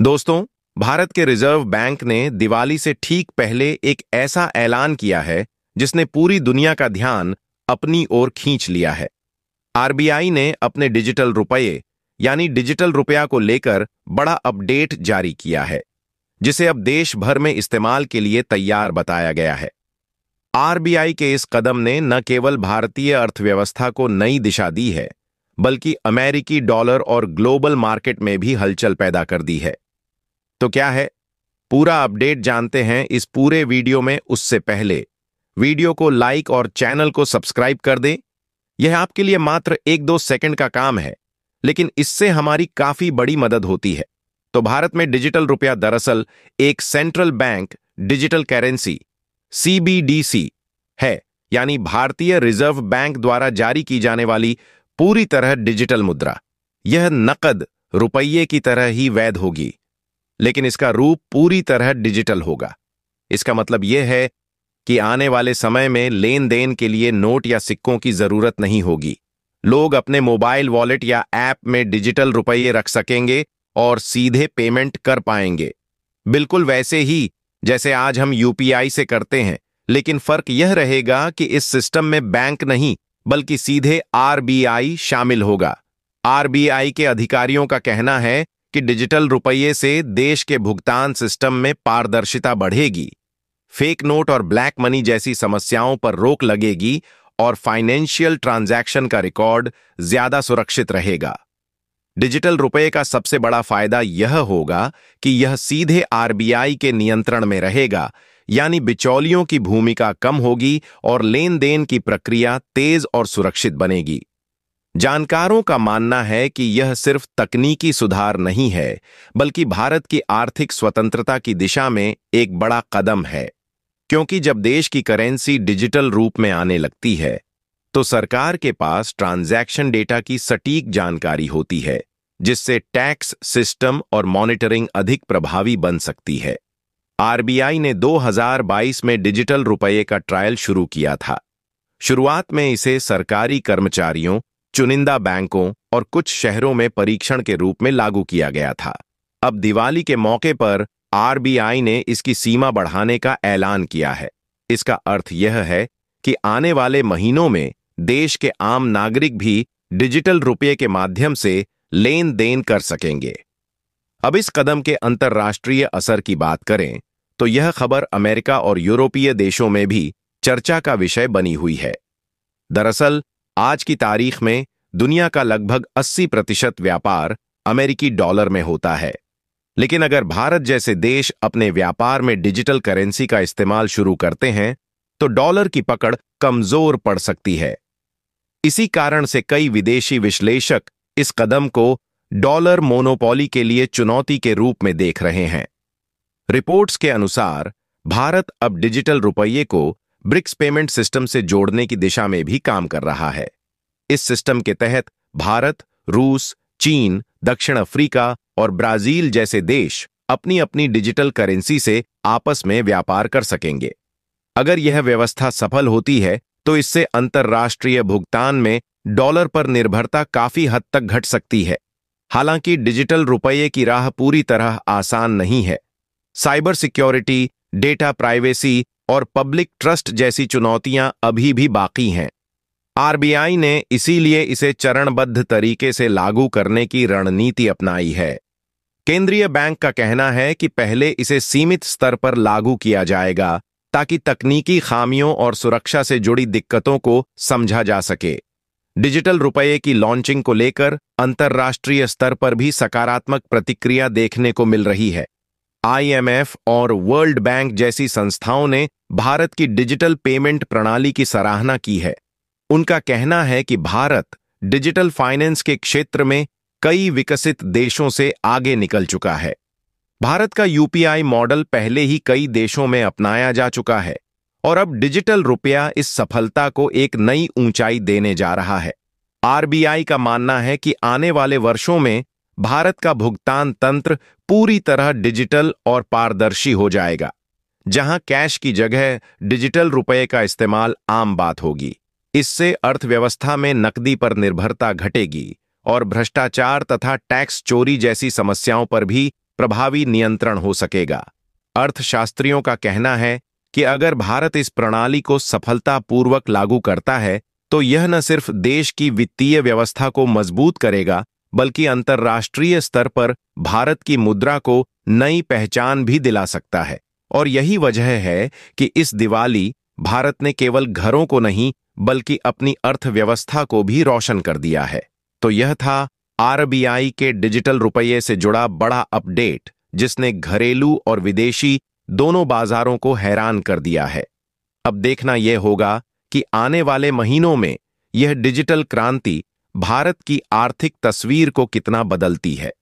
दोस्तों, भारत के reserve bank ने दिवाली से ठीक पहले एक ऐसा ऐलान किया है जिसने पूरी दुनिया का ध्यान अपनी ओर खींच लिया है। आरबीआई ने अपने डिजिटल रुपये यानी डिजिटल रुपया को लेकर बड़ा अपडेट जारी किया है, जिसे अब देश भर में इस्तेमाल के लिए तैयार बताया गया है। आरबीआई के इस कदम ने न केवल भारतीय अर्थव्यवस्था को नई दिशा दी है, बल्कि अमेरिकी डॉलर और ग्लोबल मार्केट में भी हलचल पैदा कर दी है। तो क्या है पूरा अपडेट जानते हैं इस पूरे वीडियो में। उससे पहले वीडियो को लाइक और चैनल को सब्सक्राइब कर दें। यह आपके लिए मात्र 1-2 सेकंड का काम है, लेकिन इससे हमारी काफी बड़ी मदद होती है। तो भारत में डिजिटल रुपया दरअसल एक central bank digital currency CBDC है, यानी भारतीय रिजर्व बैंक द्वारा जारी की जाने वाली पूरी तरह डिजिटल मुद्रा। यह नकद रुपये की तरह ही वैध होगी, लेकिन इसका रूप पूरी तरह डिजिटल होगा। इसका मतलब यह है कि आने वाले समय में लेन देन के लिए नोट या सिक्कों की जरूरत नहीं होगी। लोग अपने मोबाइल वॉलेट या ऐप में डिजिटल रुपये रख सकेंगे और सीधे पेमेंट कर पाएंगे, बिल्कुल वैसे ही जैसे आज हम यूपीआई से करते हैं। लेकिन फर्क यह रहेगा कि इस सिस्टम में बैंक नहीं, बल्कि सीधे आरबीआई शामिल होगा। आरबीआई के अधिकारियों का कहना है कि डिजिटल रुपये से देश के भुगतान सिस्टम में पारदर्शिता बढ़ेगी, फेक नोट और ब्लैक मनी जैसी समस्याओं पर रोक लगेगी और फाइनेंशियल ट्रांजैक्शन का रिकॉर्ड ज्यादा सुरक्षित रहेगा। डिजिटल रुपये का सबसे बड़ा फायदा यह होगा कि यह सीधे आरबीआई के नियंत्रण में रहेगा, यानी बिचौलियों की भूमिका कम होगी और लेन देन की प्रक्रिया तेज और सुरक्षित बनेगी। जानकारों का मानना है कि यह सिर्फ तकनीकी सुधार नहीं है, बल्कि भारत की आर्थिक स्वतंत्रता की दिशा में एक बड़ा कदम है। क्योंकि जब देश की करेंसी डिजिटल रूप में आने लगती है, तो सरकार के पास ट्रांजैक्शन डेटा की सटीक जानकारी होती है, जिससे टैक्स सिस्टम और मॉनिटरिंग अधिक प्रभावी बन सकती है। आरबीआई ने 2022 में डिजिटल रुपये का ट्रायल शुरू किया था। शुरुआत में इसे सरकारी कर्मचारियों, चुनिंदा बैंकों और कुछ शहरों में परीक्षण के रूप में लागू किया गया था। अब दिवाली के मौके पर आरबीआई ने इसकी सीमा बढ़ाने का ऐलान किया है। इसका अर्थ यह है कि आने वाले महीनों में देश के आम नागरिक भी डिजिटल रुपये के माध्यम से लेन देन कर सकेंगे। अब इस कदम के अंतर्राष्ट्रीय असर की बात करें तो यह खबर अमेरिका और यूरोपीय देशों में भी चर्चा का विषय बनी हुई है। दरअसल आज की तारीख में दुनिया का लगभग 80% व्यापार अमेरिकी डॉलर में होता है। लेकिन अगर भारत जैसे देश अपने व्यापार में डिजिटल करेंसी का इस्तेमाल शुरू करते हैं, तो डॉलर की पकड़ कमजोर पड़ सकती है। इसी कारण से कई विदेशी विश्लेषक इस कदम को डॉलर मोनोपोली के लिए चुनौती के रूप में देख रहे हैं। रिपोर्ट्स के अनुसार भारत अब डिजिटल रुपये को ब्रिक्स पेमेंट सिस्टम से जोड़ने की दिशा में भी काम कर रहा है। इस सिस्टम के तहत भारत, रूस, चीन, दक्षिण अफ्रीका और ब्राजील जैसे देश अपनी अपनी डिजिटल करेंसी से आपस में व्यापार कर सकेंगे। अगर यह व्यवस्था सफल होती है, तो इससे अंतर्राष्ट्रीय भुगतान में डॉलर पर निर्भरता काफी हद तक घट सकती है। हालांकि डिजिटल रुपये की राह पूरी तरह आसान नहीं है। साइबर सिक्योरिटी, डेटा प्राइवेसी और पब्लिक ट्रस्ट जैसी चुनौतियां अभी भी बाकी हैं। आरबीआई ने इसीलिए इसे चरणबद्ध तरीके से लागू करने की रणनीति अपनाई है। केंद्रीय बैंक का कहना है कि पहले इसे सीमित स्तर पर लागू किया जाएगा, ताकि तकनीकी खामियों और सुरक्षा से जुड़ी दिक्कतों को समझा जा सके। डिजिटल रुपये की लॉन्चिंग को लेकर अंतर्राष्ट्रीय स्तर पर भी सकारात्मक प्रतिक्रिया देखने को मिल रही है। आईएमएफ और वर्ल्ड बैंक जैसी संस्थाओं ने भारत की डिजिटल पेमेंट प्रणाली की सराहना की है। उनका कहना है कि भारत डिजिटल फाइनेंस के क्षेत्र में कई विकसित देशों से आगे निकल चुका है। भारत का यूपीआई मॉडल पहले ही कई देशों में अपनाया जा चुका है और अब डिजिटल रुपया इस सफलता को एक नई ऊंचाई देने जा रहा है। आरबीआई का मानना है कि आने वाले वर्षों में भारत का भुगतान तंत्र पूरी तरह डिजिटल और पारदर्शी हो जाएगा, जहां कैश की जगह डिजिटल रुपये का इस्तेमाल आम बात होगी। इससे अर्थव्यवस्था में नकदी पर निर्भरता घटेगी और भ्रष्टाचार तथा टैक्स चोरी जैसी समस्याओं पर भी प्रभावी नियंत्रण हो सकेगा। अर्थशास्त्रियों का कहना है कि अगर भारत इस प्रणाली को सफलतापूर्वक लागू करता है तो यह न सिर्फ देश की वित्तीय व्यवस्था को मजबूत करेगा, बल्कि अंतर्राष्ट्रीय स्तर पर भारत की मुद्रा को नई पहचान भी दिला सकता है। और यही वजह है कि इस दिवाली भारत ने केवल घरों को नहीं बल्कि अपनी अर्थव्यवस्था को भी रोशन कर दिया है। तो यह था आरबीआई के डिजिटल रुपये से जुड़ा बड़ा अपडेट, जिसने घरेलू और विदेशी दोनों बाजारों को हैरान कर दिया है। अब देखना यह होगा कि आने वाले महीनों में यह डिजिटल क्रांति भारत की आर्थिक तस्वीर को कितना बदलती है।